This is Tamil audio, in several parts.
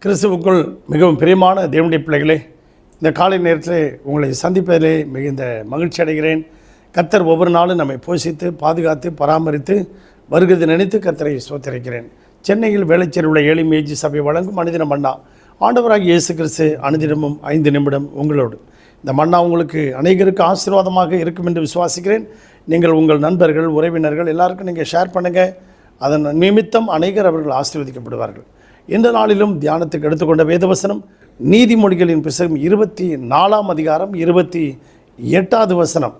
கிறிஸ்துவுக்குள் மிகவும் பிரியமான தேவனுடைய பிள்ளைகளே, இந்த காலை நேரத்தில் உங்களை சந்திப்பதிலே மிகுந்த மகிழ்ச்சி அடைகிறேன். கர்த்தர் ஒவ்வொரு நாளும் நம்மை போஷித்து பாதுகாத்து பராமரித்து வருகிறது நினைத்து கர்த்தரை ஸ்தோத்திரிக்கிறேன். சென்னையில் வேளச்சேரியில் உள்ள ஏழை மேஜி சபை வழங்கும் அனுதின மன்னா ஆண்டவராகிய இயேசு கிறிஸ்து அனுதினமும் 5 நிமிடம் உங்களோடு. இந்த மன்னா உங்களுக்கு அநேகருக்கு ஆசீர்வாதமாக இருக்கும் என்று விசுவாசிக்கிறேன். நீங்கள் உங்கள் நண்பர்கள் உறவினர்கள் எல்லாருக்கும் நீங்கள் ஷேர் பண்ணுங்கள். அதன் நிமித்தம் அநேகர் அவர்கள் ஆசீர்வதிக்கப்படுவார்கள். இந்த நாளிலும் தியானத்துக்கு எடுத்துக்கொண்ட வேதவசனம் நீதிமொழிகளின் புத்தகம் 24ஆம் அதிகாரம் 28வது வசனம்.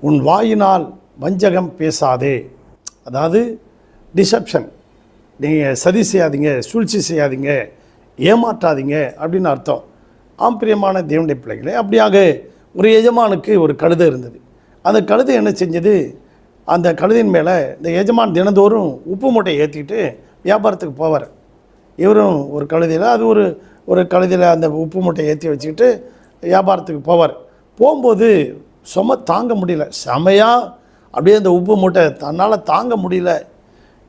உன் வாயினால் வஞ்சகம் பேசாதே. அதாவது டிசப்ஷன், நீங்கள் சதி செய்யாதீங்க, சூழ்ச்சி செய்யாதீங்க, ஏமாற்றாதீங்க அப்படின்னு அர்த்தம். பிரியமான தேவனுடைய பிள்ளைகளே, அப்படியாக ஒரு எஜமானுக்கு ஒரு கழுதை இருந்தது. அந்த கழுதை என்ன செஞ்சது, அந்த கழுதையின் மேலே இந்த எஜமான் தினந்தோறும் உப்பு மூட்டை ஏற்றிட்டு வியாபாரத்துக்கு போவார். இவரும் ஒரு கழுதையில், அது ஒரு கழுதையில் அந்த உப்பு மூட்டை ஏற்றி வச்சுக்கிட்டு வியாபாரத்துக்கு போவார். போகும்போது சும தாங்க முடியல, செமையாக அப்படியே அந்த உப்பு மூட்டை தன்னால் தாங்க முடியல.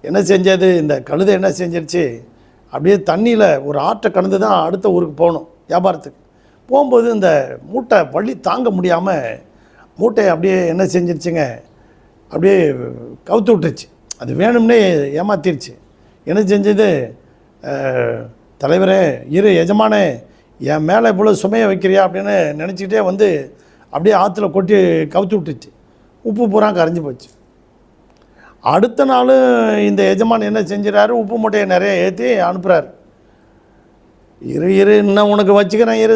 என்ன செஞ்சது, இந்த கழுதை என்ன செஞ்சிருச்சு, அப்படியே தண்ணியில் ஒரு ஆற்றை கடந்து தான் அடுத்த ஊருக்கு போகணும் வியாபாரத்துக்கு. போகும்போது இந்த மூட்டை வலி தாங்க முடியாமல் மூட்டையை அப்படியே என்ன செஞ்சிருச்சுங்க, அப்படியே கவுத்து விட்டுருச்சு. அது வேணும்னே ஏமாத்திருச்சு. என்ன செஞ்சது, தலைவரே இரு எஜமானே, என் மேலே இவ்வளோ சுமையை வைக்கிறியா அப்படின்னு நினச்சிக்கிட்டே வந்து அப்படியே ஆற்றுல கொட்டி கவுத்து விட்டுச்சு. உப்பு பூரா கரைஞ்சி போச்சு. அடுத்த நாள் இந்த எஜமான் என்ன செஞ்சுறாரு, உப்பு மூட்டையை நிறைய ஏற்றி அனுப்புகிறாரு. இரு இன்னும் உனக்கு வச்சுக்கிறேன் இரு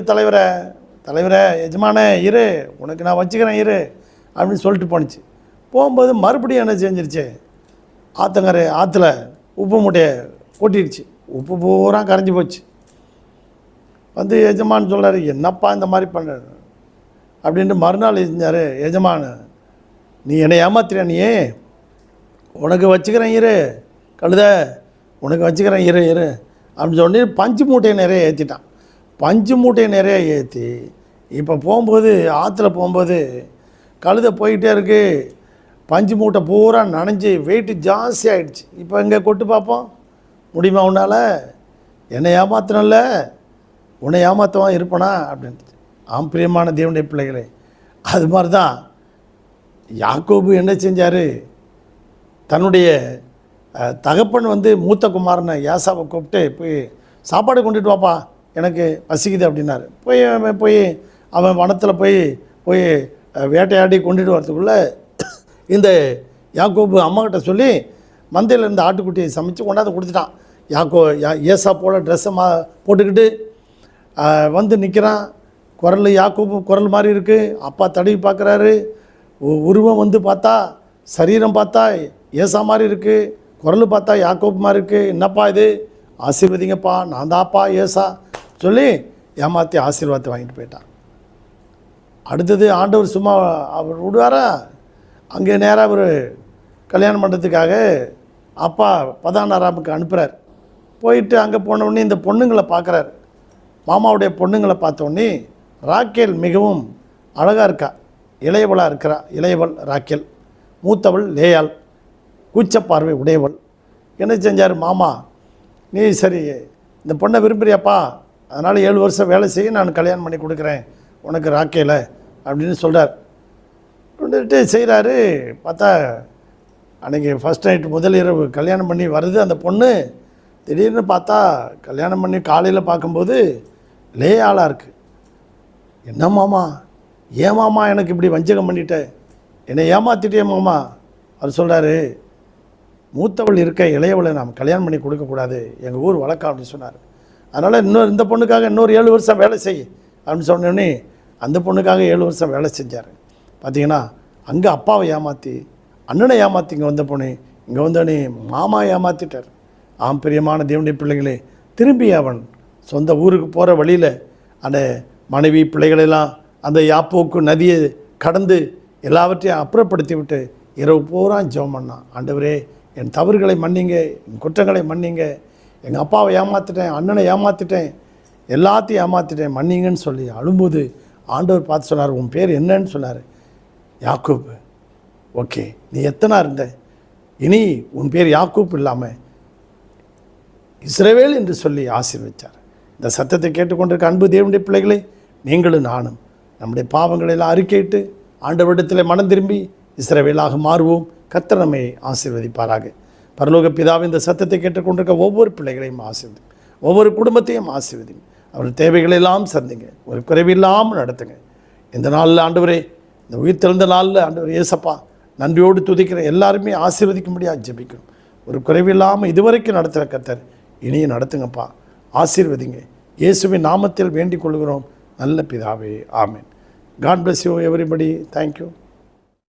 தலைவரே எஜமானே இரு, உனக்கு நான் வச்சுக்கிறேன் இரு அப்படின்னு சொல்லிட்டு போணுச்சு. போகும்போது மறுபடியும் என்ன செஞ்சிருச்சு, ஆற்றுல உப்பு மூட்டையை கொட்டிடுச்சு. உப்பு பூரா கரைஞ்சி போச்சு. வந்து எஜமான் சொல்கிறார், என்னப்பா இந்த மாதிரி பண்ணுற அப்படின்ட்டு மறுநாள் செஞ்சார். எஜமான், நீ என்னை ஏமாத்துறியா, நீ உனக்கு வச்சுக்கிறேன் இரு கழுத, உனக்கு வச்சுக்கிறேன் இரு அப்படின்னு சொல்லி பஞ்சு மூட்டையை நிறைய ஏற்றிட்டான். பஞ்சு மூட்டையை நிறைய ஏற்றி இப்போ போகும்போது ஆற்றுல போகும்போது கழுதை போய்கிட்டே இருக்குது. பஞ்சு மூட்டை பூரா நனைஞ்சி வெயிட்டு ஜாஸ்தி ஆகிடுச்சு. இப்போ எங்கே கொட்டு பார்ப்போம், முடியுமா உன்னால், என்னை ஏமாத்தினல்ல உன்னை ஏமாத்தவன் இருப்பனா அப்படின்ட்டு. பிரியமான தேவனுடைய பிள்ளைகளே, அது மாதிரி தான் யாக்கோபு என்ன செஞ்சார், தன்னுடைய தகப்பன் வந்து மூத்த குமாரனை ஏசாவை கூப்பிட்டு போய் சாப்பாடு கொண்டுட்டு வாப்பா, எனக்கு பசிக்குது அப்படின்னாரு. போய் அவன் வனத்தில் போய் வேட்டையாடி கொண்டுட்டு வரதுக்குள்ளே இந்த யாக்கோபு அம்மாக்கிட்ட சொல்லி மந்தையில் இருந்த ஆட்டுக்குட்டியை சமைச்சு கொண்டாந்து கொடுத்துட்டான். ஏசா போல ட்ரெஸ்ஸை போட்டுக்கிட்டு வந்து நிற்கிறான். குரல் யாக்கோபு குரல் மாதிரி இருக்குது. அப்பா தடவி பார்க்குறாரு. உருவம் வந்து பார்த்தா, சரீரம் பார்த்தா ஏசா மாதிரி இருக்குது, குரல் பார்த்தா யாக்கோபு மாதிரி இருக்குது. என்னப்பா இது, ஆசீர்வதிங்கப்பா, நான் தான்ப்பா ஏசா சொல்லி ஏமாற்றி ஆசீர்வாதத்தை வாங்கிட்டு போயிட்டான். அடுத்தது ஆண்டவர் சும்மா அவர் விடுவாரா, அங்கே நேராக அவர் கல்யாணம் பண்ணுறதுக்காக அப்பா பதானாராமுக்கு அனுப்புகிறார். போயிட்டு அங்கே போனவுடனே இந்த பொண்ணுங்களை பார்க்குறாரு. மாமாவுடைய பொண்ணுங்களை பார்த்தோன்னே ராக்கேல் மிகவும் அழகாக இருக்கா, இளையவளாக இருக்கிறா. இளையவள் ராக்கேல், மூத்தவள் லேயாள், கூச்சப்பார்வை உடையவள். என்ன செஞ்சார் மாமா, நீ சரி இந்த பொண்ணை விரும்புகிறியாப்பா, அதனால் 7 வருஷம் வேலை செய்ய நான் கல்யாணம் பண்ணி கொடுக்குறேன் உனக்கு ராக்கேலை அப்படின்னு சொல்கிறார். கொண்டுட்டு செய்கிறாரு. பார்த்தா அன்றைக்கி ஃபஸ்ட் நைட்டு முதல் இரவு கல்யாணம் பண்ணி வருது அந்த பொண்ணு. திடீர்னு பார்த்தா கல்யாணம் பண்ணி காலையில் பார்க்கும்போது லேயாளாக இருக்குது. என்ன மாமா, ஏன் மாமா எனக்கு இப்படி வஞ்சகம் பண்ணிட்ட, என்னை ஏமாற்றிட்டே மாமா. அவர் சொல்கிறாரு, மூத்தவள் இருக்க இளையவளை நாம் கல்யாணம் பண்ணி கொடுக்கக்கூடாது, எங்கள் ஊர் வழக்கம் அப்படின்னு சொன்னார். அதனால் இந்த பொண்ணுக்காக இன்னொரு 7 வருஷம் வேலை செய் அப்படின்னு சொன்னோடனே அந்த பொண்ணுக்காக 7 வருஷம் வேலை செஞ்சார். பார்த்தீங்கன்னா அங்கே அப்பாவை ஏமாற்றி அண்ணனை ஏமாற்றி இங்கே வந்த பொண்ணு இங்கே வந்தோடனே மாமா ஏமாற்றிட்டார். பிரியமான தேவனுடைய பிள்ளைகளே, திரும்பி அவன் சொந்த ஊருக்கு போகிற வழியில் அந்த மனைவி பிள்ளைகளெல்லாம் அந்த யாப்போக்கு நதியை கடந்து எல்லாவற்றையும் அப்புறப்படுத்தி விட்டு இரவு பூரா ஜெபம் பண்ணான். ஆண்டவரே, என் தவறுகளை மன்னிங்க, என் குற்றங்களை மன்னிங்க, எங்கள் அப்பாவை ஏமாற்றிட்டேன், அண்ணனை ஏமாற்றிட்டேன், எல்லாத்தையும் ஏமாற்றிட்டேன், மன்னிங்கன்னு சொல்லி அழும்போது ஆண்டவர் பார்த்து சொன்னார், உன் பேர் என்னன்னு சொன்னார். யாக்கூப். ஓகே, நீ எத்தனை இருந்த, இனி உன் பேர் யாக்கூப் இல்லாமல் இஸ்ரவேல் என்று சொல்லி ஆசீர்வதித்தார். இந்த சத்தத்தை கேட்டுக்கொண்டிருக்க அன்பு தேவனுடைய பிள்ளைகளை நீங்களும் நானும் நம்முடைய பாவங்களை எல்லாம் அறிக்கையிட்டு ஆண்டவரிடத்தில் மனம் திரும்பி இஸ்ரவேலாக மாறுவோம். கர்த்தர் நம்மை ஆசீர்வதிப்பாராக. பரலோக பிதாவே, இந்த சத்தத்தை கேட்டுக்கொண்டிருக்க ஒவ்வொரு பிள்ளைகளையும் ஆசீர்வதி, ஒவ்வொரு குடும்பத்தையும் ஆசீர்வதிங்க. அவர்கள் தேவைகளெல்லாம் சந்திங்க, ஒரு குறைவில்லாமல் நடத்துங்க. இந்த நாளில் ஆண்டவரே, இந்த உயிர் தெழுந்த நாளில் ஆண்டவர் ஏசப்பா நன்றியோடு துதிக்கிற எல்லாருமே ஆசீர்வதிக்கும்படியாக ஜெபிக்கணும். ஒரு குறைவில்லாமல் இதுவரைக்கும் நடத்துகிற கர்த்தர் இனியும் நடத்துங்கப்பா, ஆசீர்வதிங்க. இயேசுவின் நாமத்தில் வேண்டிக் கொள்கிறோம் நல்ல பிதாவே, ஆமென். God bless you everybody. Thank you.